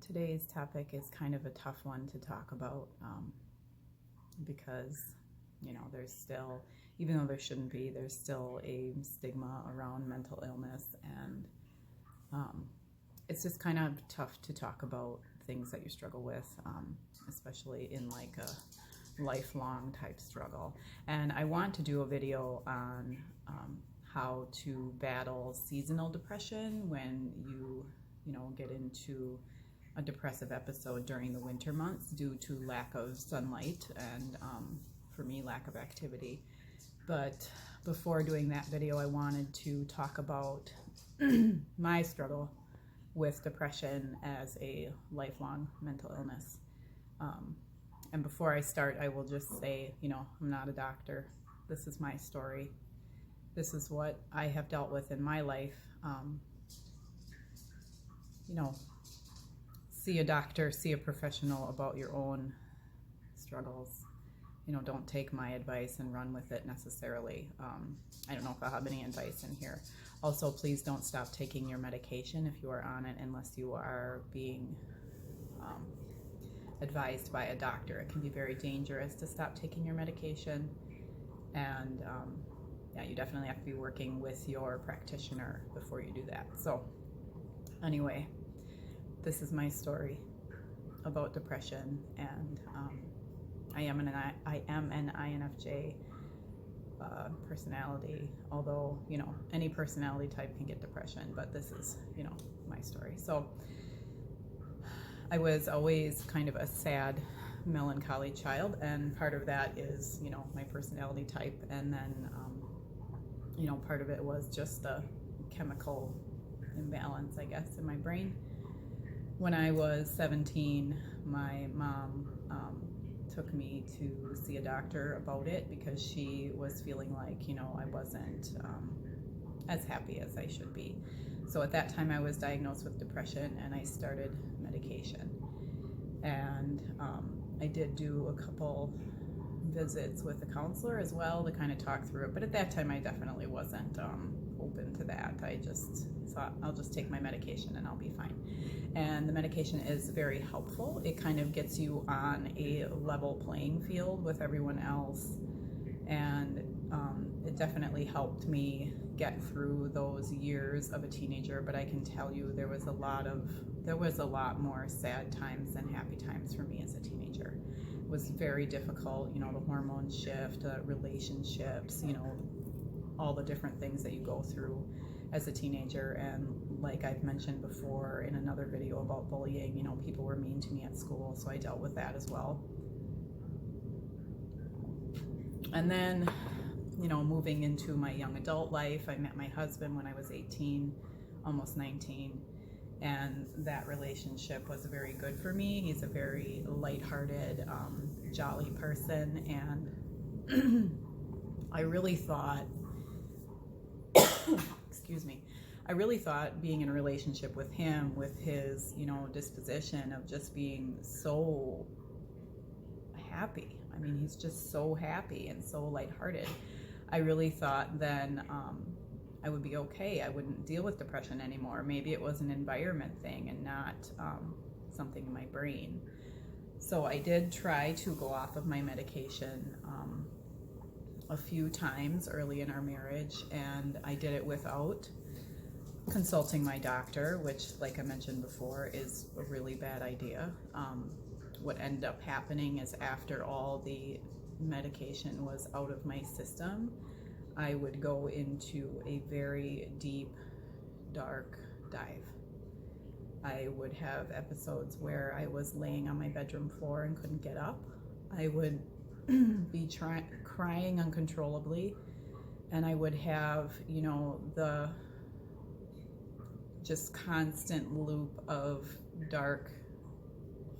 Today's topic is kind of a tough one to talk about because, there's still, even though there shouldn't be, there's still a stigma around mental illness, and it's just kind of tough to talk about things that you struggle with, especially in like a lifelong type struggle. And I want to do a video on how to battle seasonal depression when you get into a depressive episode during the winter months due to lack of sunlight and for me, lack of activity. But before doing that video, I wanted to talk about my struggle with depression as a lifelong mental illness. And before I start, I will just say, I'm not a doctor. This is my story. This is what I have dealt with in my life. See a doctor, see a professional about your own struggles. Don't take my advice and run with it necessarily. I don't know if I'll have any advice in here. Also, please don't stop taking your medication if you are on it unless you are being advised by a doctor. It can be very dangerous to stop taking your medication, and you definitely have to be working with your practitioner before you do that. So anyway, this is my story about depression, and I am an INFJ personality, although any personality type can get depression, but this is my story. So I was always kind of a sad, melancholy child, and part of that is my personality type, and then part of it was just the chemical imbalance, I guess, in my brain. When I was 17, my mom took me to see a doctor about it because she was feeling like, I wasn't as happy as I should be. So at that time I was diagnosed with depression, and I started medication. And I did do a couple visits with a counselor as well to kind of talk through it. But at that time I definitely wasn't open to that. I just thought I'll just take my medication and I'll be fine. And the medication is very helpful. It kind of gets you on a level playing field with everyone else, and it definitely helped me get through those years of a teenager. But I can tell you there was a lot more sad times than happy times for me as a teenager. It was very difficult, the hormone shift, relationships, all the different things that you go through as a teenager. And like I've mentioned before in another video about bullying, people were mean to me at school, so I dealt with that as well. And then, moving into my young adult life, I met my husband when I was 18, almost 19, and that relationship was very good for me. He's a very lighthearted, jolly person, and I really thought I really thought being in a relationship with him, with his, disposition of just being so happy. I mean, he's just so happy and so lighthearted. I really thought then I would be okay. I wouldn't deal with depression anymore. Maybe it was an environment thing and not something in my brain. So I did try to go off of my medication a few times early in our marriage, and I did it without consulting my doctor, which, like I mentioned before, is a really bad idea. What ended up happening is after all the medication was out of my system, I would go into a very deep, dark dive. I would have episodes where I was laying on my bedroom floor and couldn't get up. I would be crying uncontrollably, and I would have, the just constant loop of dark,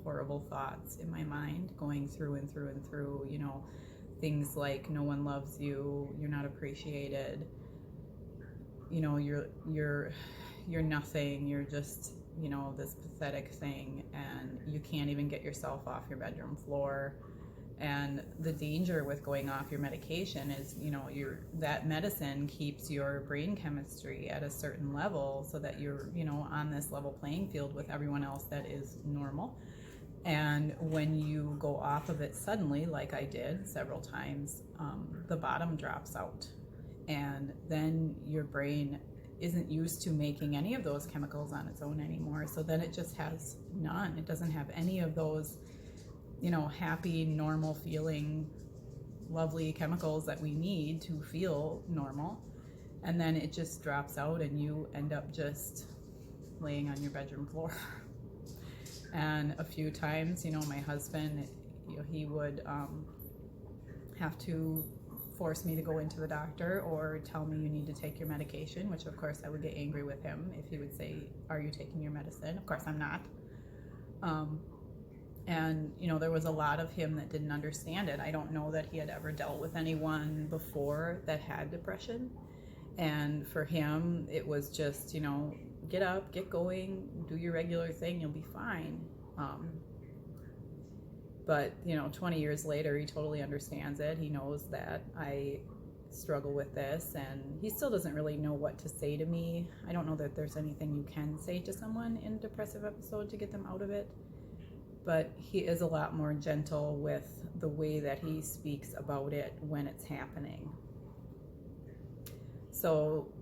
horrible thoughts in my mind going through and through and through, things like no one loves you, you're not appreciated, you're nothing, you're just, this pathetic thing, and you can't even get yourself off your bedroom floor. And the danger with going off your medication is, that medicine keeps your brain chemistry at a certain level so that you're, on this level playing field with everyone else that is normal. And when you go off of it suddenly, like I did several times, the bottom drops out. And then your brain isn't used to making any of those chemicals on its own anymore. So then it just has none. It doesn't have any of those, happy, normal feeling, lovely chemicals that we need to feel normal. And then it just drops out and you end up just laying on your bedroom floor. And a few times, my husband, he would have to force me to go into the doctor or tell me you need to take your medication, which of course I would get angry with him if he would say, are you taking your medicine? Of course I'm not. And there was a lot of him that didn't understand it. I don't know that he had ever dealt with anyone before that had depression. And for him, it was just, get up, get going, do your regular thing, you'll be fine. But 20 years later, he totally understands it. He knows that I struggle with this, and he still doesn't really know what to say to me. I don't know that there's anything you can say to someone in a depressive episode to get them out of it. But he is a lot more gentle with the way that he speaks about it when it's happening. So,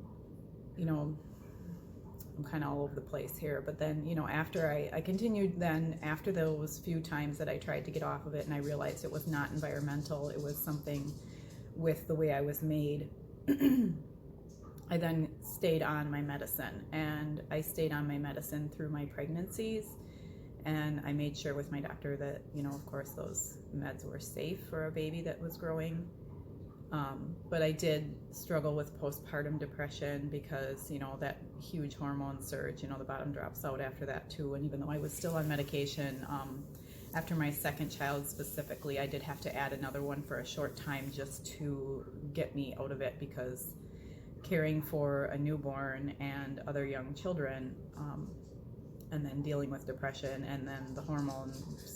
I'm kind of all over the place here. But then, after I continued then, after those few times that I tried to get off of it and I realized it was not environmental, it was something with the way I was made, I then stayed on my medicine. And I stayed on my medicine through my pregnancies. And I made sure with my doctor that, of course, those meds were safe for a baby that was growing. But I did struggle with postpartum depression because, that huge hormone surge, the bottom drops out after that too. And even though I was still on medication, after my second child specifically, I did have to add another one for a short time just to get me out of it, because caring for a newborn and other young children, and then dealing with depression and then the hormone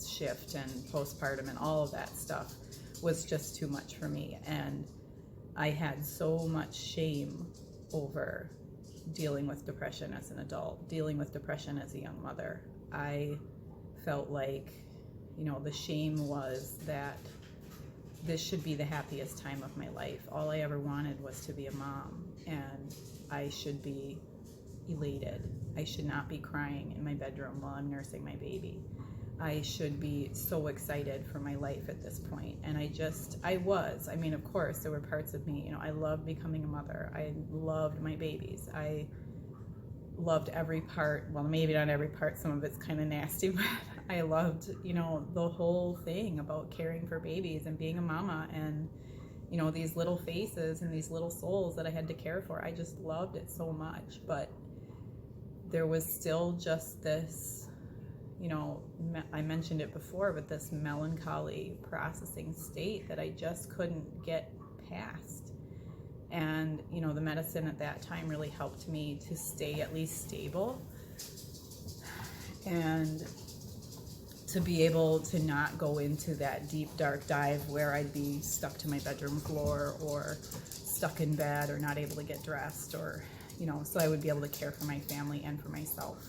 shift and postpartum and all of that stuff was just too much for me. And I had so much shame over dealing with depression as an adult, dealing with depression as a young mother. I felt like, the shame was that this should be the happiest time of my life. All I ever wanted was to be a mom, and I should be elated. I should not be crying in my bedroom while I'm nursing my baby. I should be so excited for my life at this point. And I was. I mean, of course, there were parts of me, I loved becoming a mother. I loved my babies. I loved every part. Well, maybe not every part. Some of it's kind of nasty, but I loved, the whole thing about caring for babies and being a mama and, these little faces and these little souls that I had to care for. I just loved it so much. But there was still just this, I mentioned it before, but this melancholy processing state that I just couldn't get past. And, the medicine at that time really helped me to stay at least stable and to be able to not go into that deep, dark dive where I'd be stuck to my bedroom floor or stuck in bed or not able to get dressed or, so I would be able to care for my family and for myself.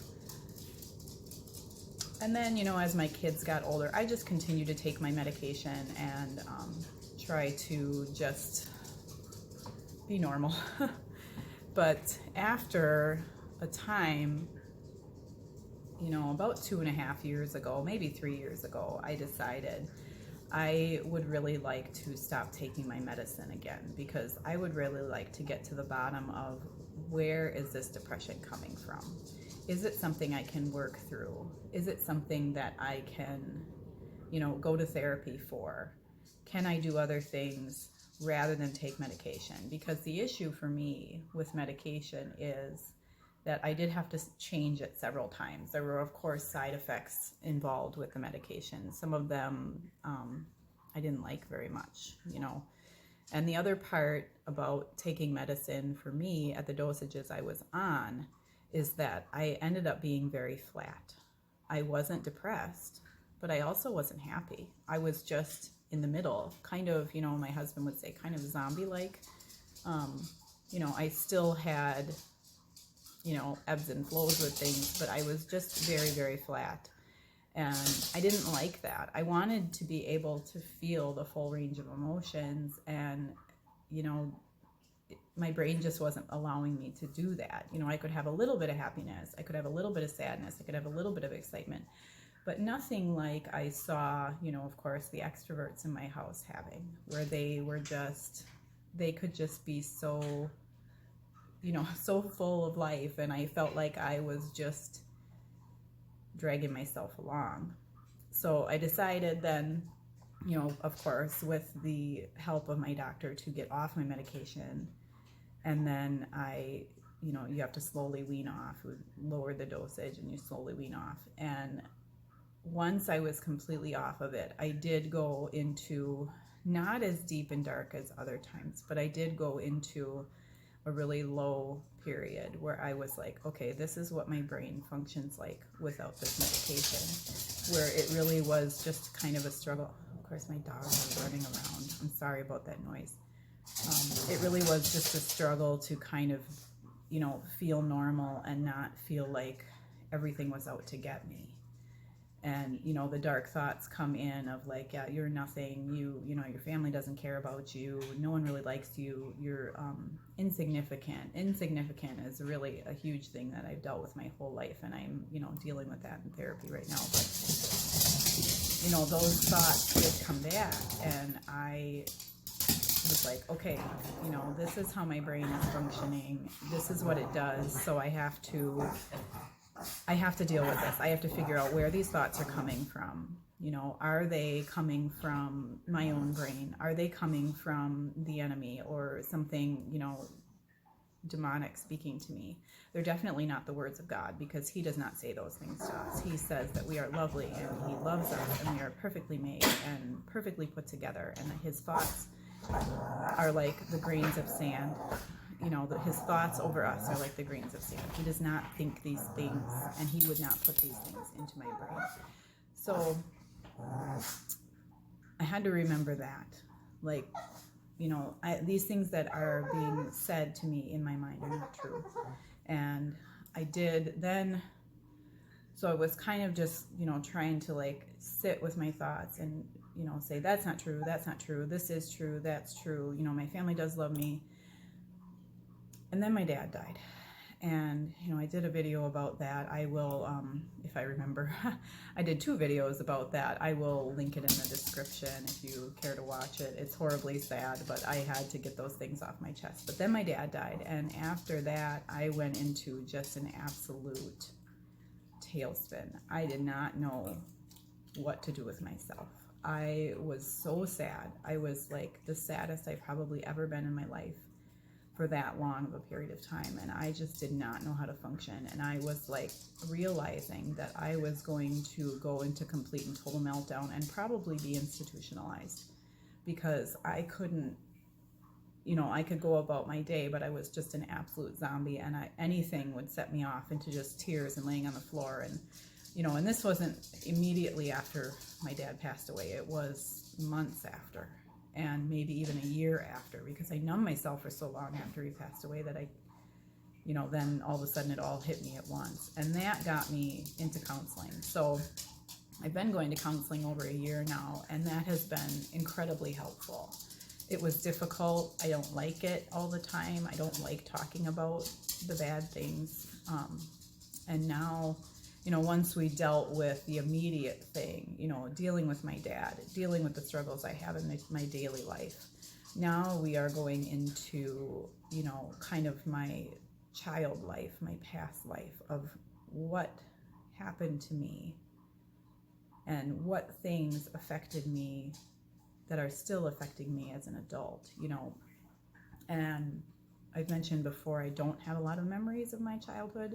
And then, as my kids got older, I just continued to take my medication and try to just be normal. But after a time, about 2.5 years ago, maybe 3 years ago, I decided I would really like to stop taking my medicine again, because I would really like to get to the bottom of where is this depression coming from? Is it something I can work through? Is it something that I can, go to therapy for? Can I do other things rather than take medication? Because the issue for me with medication is that I did have to change it several times. There were, of course, side effects involved with the medication. Some of them I didn't like very much, And the other part about taking medicine for me at the dosages I was on is that I ended up being very flat. I wasn't depressed, but I also wasn't happy. I was just in the middle, kind of, my husband would say kind of zombie-like. I still had, ebbs and flows with things, but I was just very, very flat. And I didn't like that. I wanted to be able to feel the full range of emotions, and, my brain just wasn't allowing me to do that. I could have a little bit of happiness, I could have a little bit of sadness, I could have a little bit of excitement, but nothing like I saw, of course, the extroverts in my house having, where they could just be so, so full of life, and I felt like I was just dragging myself along. So I decided then, of course, with the help of my doctor, to get off my medication. And then you have to slowly wean off, lower the dosage, and you slowly wean off. And once I was completely off of it, I did go into, not as deep and dark as other times, but I did go into a really low period where I was like, okay, this is what my brain functions like without this medication, where it really was just kind of a struggle. Of course, my dog is running around. I'm sorry about that noise. It really was just a struggle to kind of, feel normal and not feel like everything was out to get me. And, the dark thoughts come in of like, yeah, you're nothing, your family doesn't care about you, no one really likes you, you're insignificant. Insignificant is really a huge thing that I've dealt with my whole life, and I'm, dealing with that in therapy right now. But, those thoughts did come back, and I was like, okay, this is how my brain is functioning, this is what it does, so I have to deal with this. I have to figure out where these thoughts are coming from. Are they coming from my own brain? Are they coming from the enemy or something, demonic speaking to me? They're definitely not the words of God, because he does not say those things to us. He says that we are lovely, and he loves us, and we are perfectly made and perfectly put together, and that his thoughts are like the grains of sand. His thoughts over us are like the grains of sand. He does not think these things, and he would not put these things into my brain. So I had to remember that. Like, these things that are being said to me in my mind are not true. And I did then, so I was kind of just, trying to like sit with my thoughts and, say, that's not true, this is true, that's true, my family does love me. And then my dad died, and I did a video about that. I will, if I remember, I did 2 videos about that. I will link it in the description if you care to watch it. It's horribly sad, but I had to get those things off my chest. But then my dad died, and after that, I went into just an absolute tailspin. I did not know what to do with myself. I was so sad. I was like the saddest I've probably ever been in my life for that long of a period of time, and I just did not know how to function. And I was like realizing that I was going to go into complete and total meltdown and probably be institutionalized, because I couldn't, I could go about my day, but I was just an absolute zombie, and anything would set me off into just tears and laying on the floor. And and this wasn't immediately after my dad passed away. It was months after, and maybe even a year after, because I numbed myself for so long after he passed away that I, then all of a sudden it all hit me at once. And that got me into counseling. So I've been going to counseling over a year now, and that has been incredibly helpful. It was difficult. I don't like it all the time. I don't like talking about the bad things. And now, once we dealt with the immediate thing, dealing with my dad, dealing with the struggles I have in my daily life, now we are going into, kind of my child life, my past life, of what happened to me and what things affected me that are still affecting me as an adult, And I've mentioned before, I don't have a lot of memories of my childhood.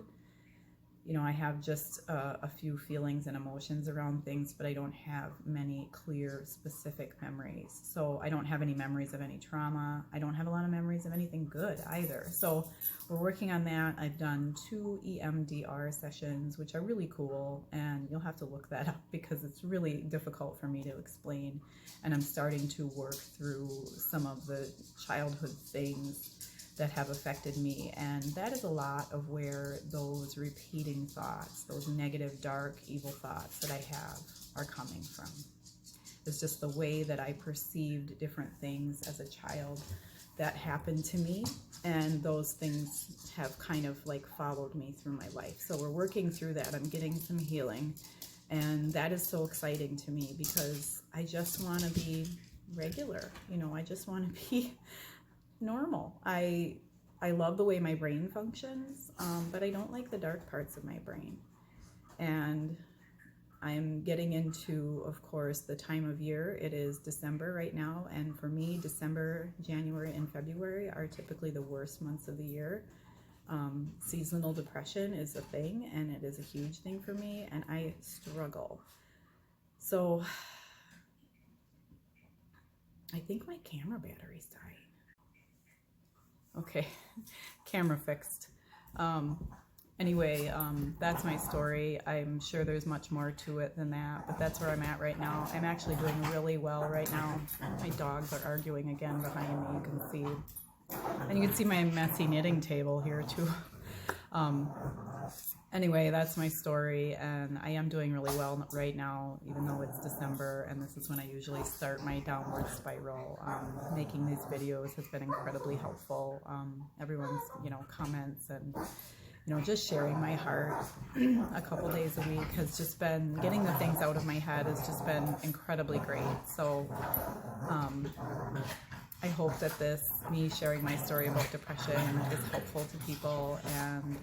I have just a few feelings and emotions around things, but I don't have many clear, specific memories. So I don't have any memories of any trauma. I don't have a lot of memories of anything good either. So we're working on that. I've done 2 EMDR sessions, which are really cool, and you'll have to look that up because it's really difficult for me to explain. And I'm starting to work through some of the childhood things that have affected me, and that is a lot of where those repeating thoughts, those negative, dark, evil thoughts that I have are coming from. It's just the way that I perceived different things as a child that happened to me, and those things have kind of like followed me through my life. So we're working through that. I'm getting some healing, and that is so exciting to me because I just want to be regular. I just want to be normal. I love the way my brain functions, but I don't like the dark parts of my brain. And I'm getting into, of course, the time of year. It is December right now, and for me, December, January, and February are typically the worst months of the year. Seasonal depression is a thing, and it is a huge thing for me, and I struggle. So I think my camera battery's dying. Okay, camera fixed. Anyway, that's my story. I'm sure there's much more to it than that, but that's where I'm at right now. I'm actually doing really well right now. My dogs are arguing again behind me, you can see. And you can see my messy knitting table here too. Anyway, that's my story, and I am doing really well right now, even though it's December, and this is when I usually start my downward spiral. Making these videos has been incredibly helpful. Everyone's, comments and, just sharing my heart a couple days a week has just been, getting the things out of my head has just been incredibly great. So, I hope that me sharing my story about depression is helpful to people, and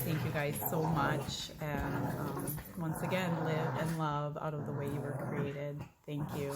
thank you guys so much, and once again, live and love out of the way you were created. Thank you.